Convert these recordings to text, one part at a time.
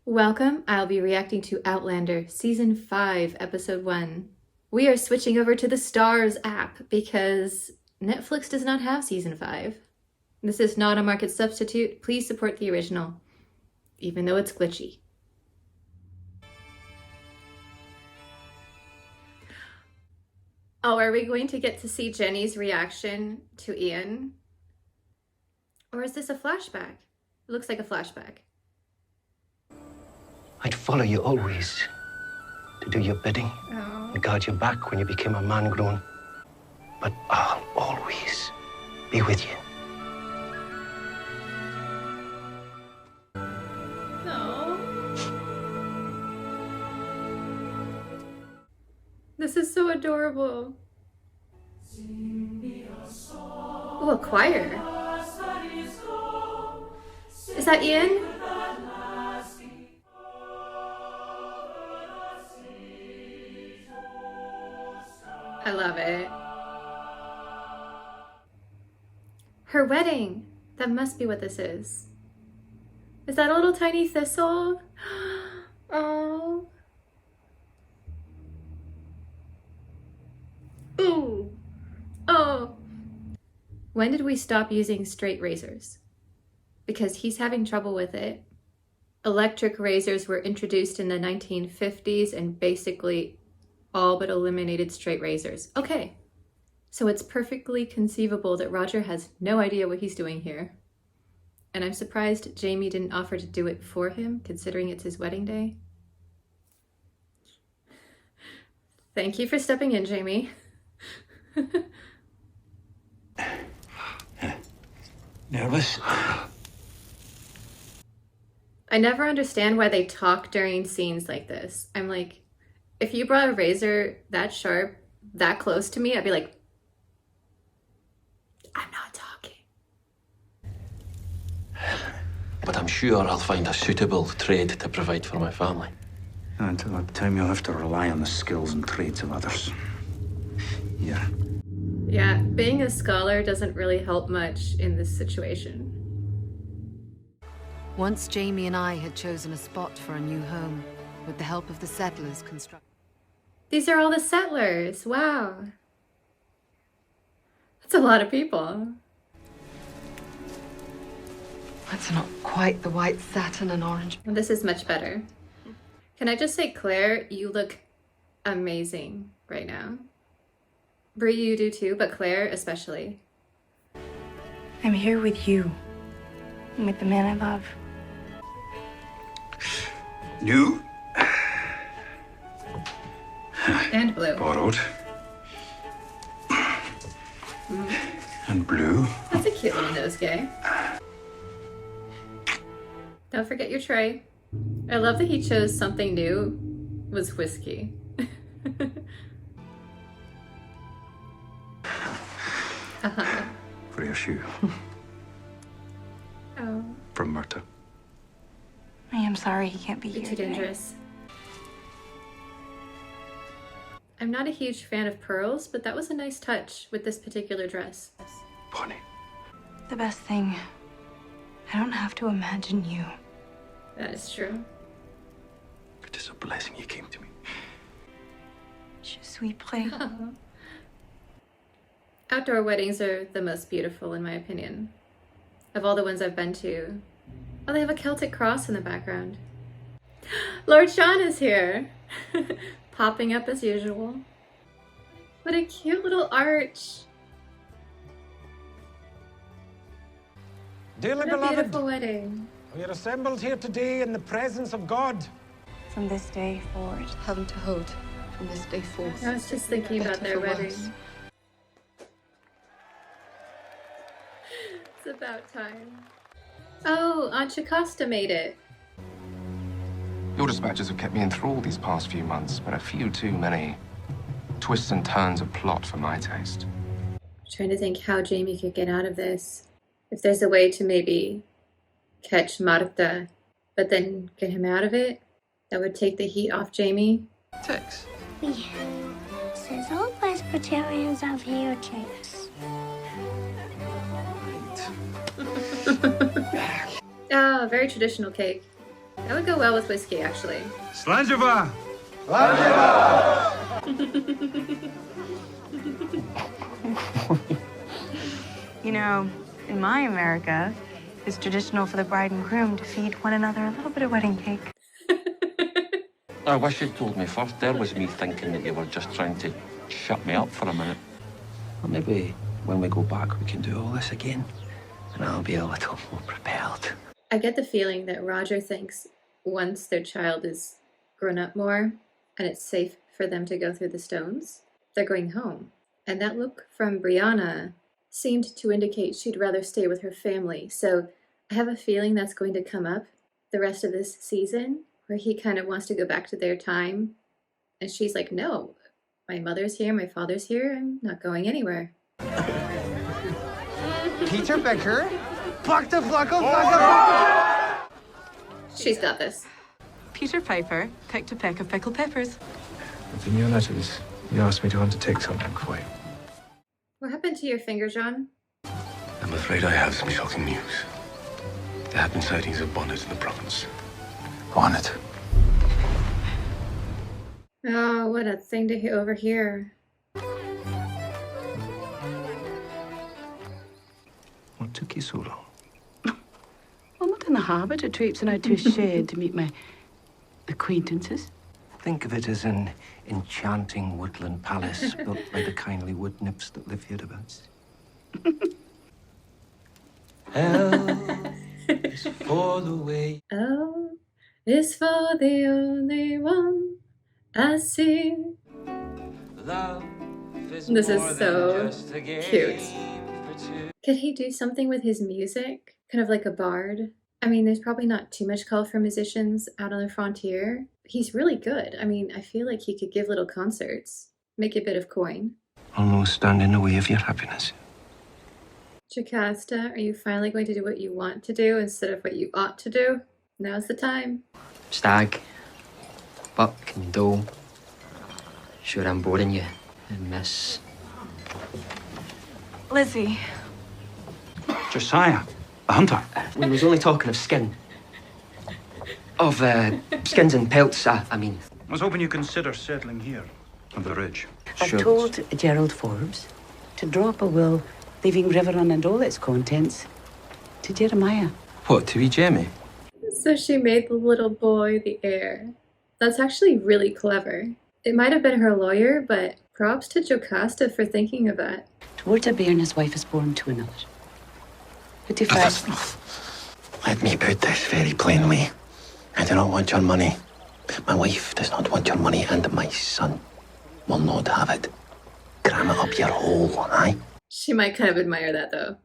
Welcome, I'll be reacting to Outlander Season 5, Episode 1. We are switching over to the Stars app because Netflix does not have Season 5. This is not a market substitute. Please support the original, even though it's glitchy. Oh, are we going to get to see Jenny's reaction to Ian? Or is this a flashback? It looks like a flashback. I'd follow you always, to do your bidding, and guard your back when you became a man grown. But I'll always be with you. No. This is so adorable. Oh, a choir. Is that Ian? I love it. Her wedding. That must be what this is. Is that a little tiny thistle? Oh. Ooh. Oh. When did we stop using straight razors? Because he's having trouble with it. Electric razors were introduced in the 1950s and basically all but eliminated straight razors. Okay, so it's perfectly conceivable that Roger has no idea what he's doing here. And I'm surprised Jamie didn't offer to do it for him, considering it's his wedding day. Thank you for stepping in, Jamie. Nervous? I never understand why they talk during scenes like this. I'm like, if you brought a razor that sharp, that close to me, I'd be like, I'm not talking. But I'm sure I'll find a suitable trade to provide for my family. Until that time, you'll have to rely on the skills and trades of others. Yeah. Yeah, being a scholar doesn't really help much in this situation. Once Jamie and I had chosen a spot for a new home, with the help of the settlers construct. These are all the settlers. Wow. That's a lot of people. That's not quite the white satin and orange. This is much better. Can I just say, Claire, you look amazing right now. Brie, you do too, but Claire especially. I'm here with you. And with the man I love. New. And blue. Borrowed. And blue. That's a cute little nosegay. Don't forget your tray. I love that he chose something new was whiskey. For your shoe. Oh. From Myrta. I am sorry he can't be You're here too today. dangerous. I'm not a huge fan of pearls, but that was a nice touch with this particular dress. Bonnie. The best thing, I don't have to imagine you. That is true. It is a blessing you came to me. Je suis prêt. Outdoor weddings are the most beautiful in my opinion. Of all the ones I've been to. Oh, they have a Celtic cross in the background. Lord Sean is here. Popping up as usual. What a cute little arch. Dearly What a beloved, beautiful wedding. we are assembled here today in the presence of God. From this day forward. Heaven to hold from this day forth. I was just thinking about their Better for wedding. worse. It's about time. Oh, Aunt Jocasta made it. Your dispatches have kept me enthralled these past few months, but a few too many twists and turns of plot for my taste. I'm trying to think how Jamie could get out of this. If there's a way to maybe catch Marta, but then get him out of it, that would take the heat off Jamie. Tex. Yeah. Says all Presbyterians have here, Chase. Oh, very traditional cake. That would go well with whiskey, actually. Slanjava! You know, in my America, it's traditional for the bride and groom to feed one another a little bit of wedding cake. I wish you'd told me first. There was me thinking that you were just trying to shut me up for a minute. Well, maybe when we go back, we can do all this again, and I'll be a little more prepared. I get the feeling that Roger thinks once their child is grown up more and it's safe for them to go through the stones, they're going home. And that look from Brianna seemed to indicate she'd rather stay with her family. So I have a feeling that's going to come up the rest of this season, where he kind of wants to go back to their time. And she's like, no, my mother's here, my father's here, I'm not going anywhere. Peter Becker? She's got this. Peter Piper picked a peck of pickled peppers. In your letters, you asked me to undertake something for you. What happened to your finger, John? I'm afraid I have some shocking news. There have been sightings of Bonnet in the province. Bonnet. Oh, what a thing to overhear. What took you so long? I'm not in the habit of traipsing out to a shed to meet my acquaintances. Think of it as an enchanting woodland palace built by the kindly wood nymphs that live hereabouts. Hell is for the way. Oh, is for the only one I see. Love is This is more so than just a game cute. for two. Could he do something with his music? Kind of like a bard? I mean, there's probably not too much call for musicians out on the frontier. He's really good. I mean, I feel like he could give little concerts, make a bit of coin. I'll no stand in the way of your happiness. Jocasta, are you finally going to do what you want to do instead of what you ought to do? Now's the time. Stag, buck and doe. Sure I'm boring you, miss. Lizzie. Josiah, the hunter. We was only talking of skin. Of skins and pelts, I mean. I was hoping you consider settling here on the ridge. I've told Gerald Forbes to drop a will leaving Riverrun and all its contents to Jeremiah. What, to wee Jamie? So she made the little boy the heir. That's actually really clever. It might have been her lawyer, but props to Jocasta for thinking of that. Towards a bairn his wife is born to another. But if Let me put this very plainly. I do not want your money. My wife does not want your money, and my son will not have it. Cram it up your hole, aye? She might kind of admire that, though.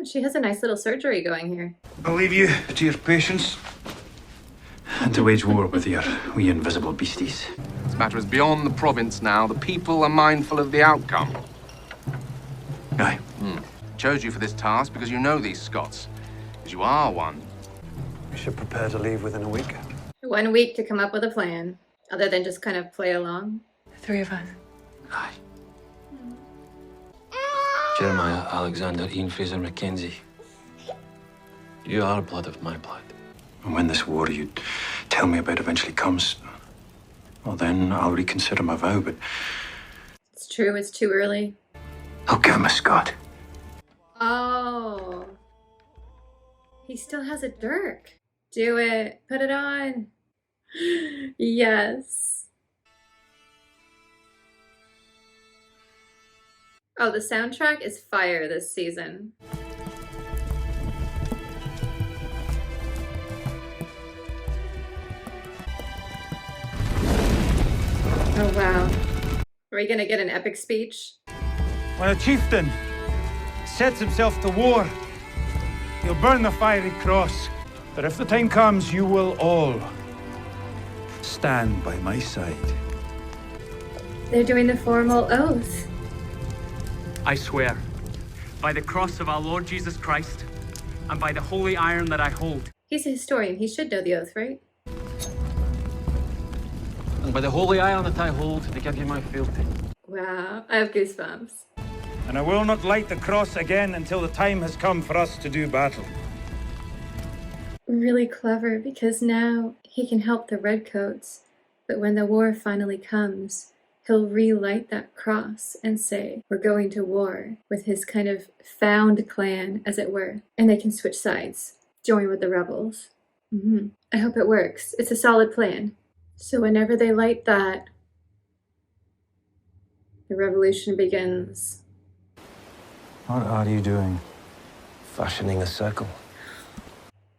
She has a nice little surgery going here. I'll leave you to your patience and to wage war with your wee invisible beasties. This matter is beyond the province now. The people are mindful of the outcome. Aye. Chose you for this task because you know these Scots. Because you are one. We should prepare to leave within a week. 1 week to come up with a plan, other than just kind of play along. The three of us. Aye. Jeremiah Alexander Ian Fraser Mackenzie. You are blood of my blood. And when this war you tell me about eventually comes, well, then I'll reconsider my vow, but It's true, it's too early. I'll give him a Scot. Oh. He still has a dirk. Do it. Put it on. Yes. Oh, the soundtrack is fire this season. Oh, wow. Are we gonna get an epic speech? When a chieftain sets himself to war, he'll burn the fiery cross. But if the time comes, you will all stand by my side. They're doing the formal oath. I swear, by the cross of our Lord Jesus Christ, and by the holy iron that I hold. He's a historian. He should know the oath, right? And by the holy iron that I hold, to give you my fealty. Wow, I have goosebumps. And I will not light the cross again until the time has come for us to do battle. really clever because now he can help the Redcoats, but when the war finally comes, he'll relight that cross and say, we're going to war with his kind of found clan, as it were, and they can switch sides, join with the rebels. I hope it works. It's a solid plan. So whenever they light that, the revolution begins. What are you doing? Fashioning a circle.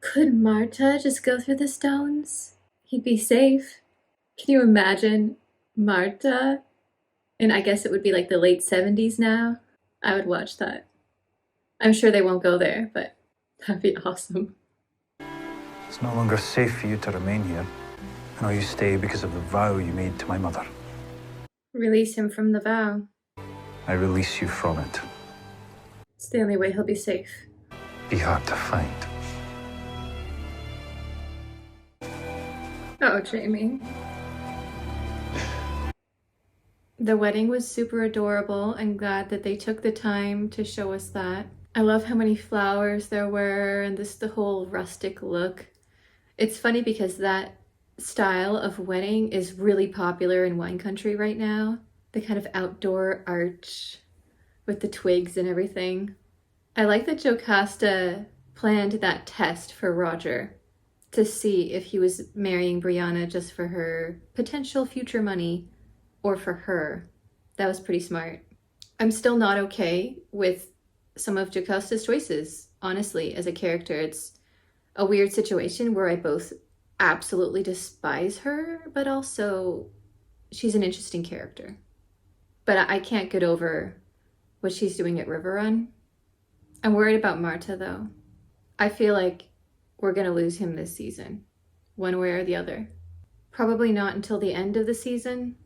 Could Marta just go through the stones? He'd be safe. Can you imagine Marta? And I guess it would be like the late 70s now. I would watch that. I'm sure they won't go there, but that'd be awesome. It's no longer safe for you to remain here. I know you stay because of the vow you made to my mother. Release him from the vow. I release you from it. It's the only way he'll be safe. Be hard to find. Oh, Jamie. The wedding was super adorable. I'm glad that they took the time to show us that. I love how many flowers there were and the whole rustic look. It's funny because that style of wedding is really popular in wine country right now. The kind of outdoor arch with the twigs and everything. I like that Jocasta planned that test for Roger to see if he was marrying Brianna just for her potential future money or for her. That was pretty smart. I'm still not okay with some of Jocasta's choices, honestly, as a character. It's a weird situation where I both absolutely despise her, but also she's an interesting character. But I can't get over what she's doing at River Run. I'm worried about Marta, though. I feel like we're gonna lose him this season, one way or the other. Probably not until the end of the season,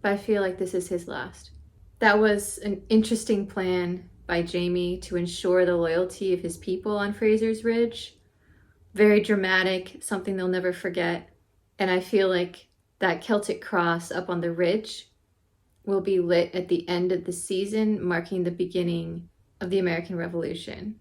but I feel like this is his last. That was an interesting plan by Jamie to ensure the loyalty of his people on Fraser's Ridge. Very dramatic, something they'll never forget. And I feel like that Celtic cross up on the ridge will be lit at the end of the season, marking the beginning of the American Revolution.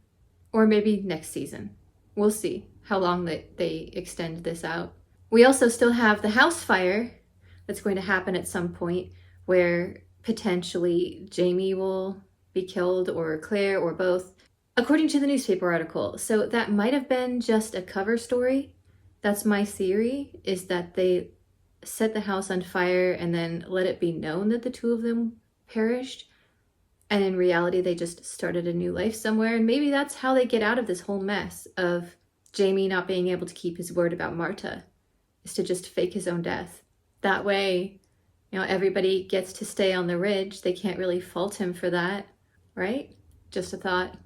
Or maybe next season. We'll see how long they extend this out. We also still have the house fire that's going to happen at some point where potentially Jamie will be killed, or Claire, or both, according to the newspaper article. So that might have been just a cover story. That's my theory, is that they set the house on fire and then let it be known that the two of them perished. And in reality, they just started a new life somewhere. And maybe that's how they get out of this whole mess of Jamie not being able to keep his word about Marta, is to just fake his own death. That way, you know, everybody gets to stay on the ridge. They can't really fault him for that, right? Just a thought.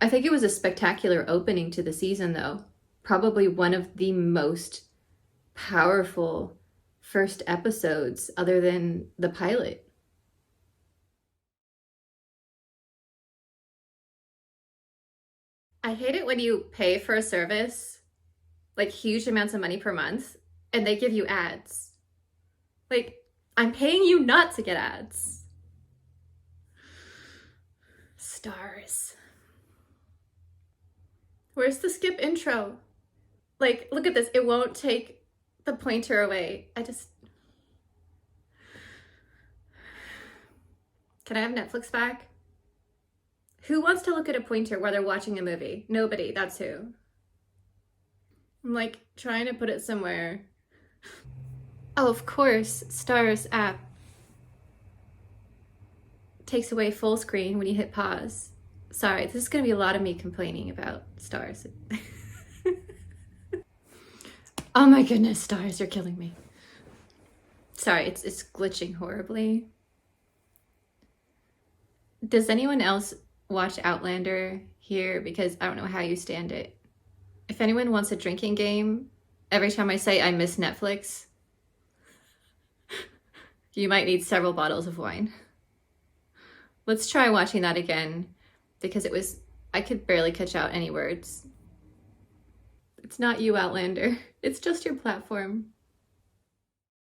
I think it was a spectacular opening to the season, though. Probably one of the most powerful first episodes other than the pilot. I hate it when you pay for a service, like huge amounts of money per month, and they give you ads. Like, I'm paying you not to get ads. Stars. Where's the skip intro? Like, look at this. It won't take the pointer away. Can I have Netflix back? Who wants to look at a pointer while they're watching a movie? Nobody, that's who. I'm like trying to put it somewhere. Oh, of course, Stars app takes away full screen when you hit pause. Sorry, this is gonna be a lot of me complaining about Stars. Oh my goodness, Stars, you're killing me. Sorry, it's glitching horribly. Does anyone else watch Outlander here? Because I don't know how you stand it. If anyone wants a drinking game, every time I say I miss Netflix, you might need several bottles of wine. Let's try watching that again, because I could barely catch out any words. It's not you, Outlander. It's just your platform.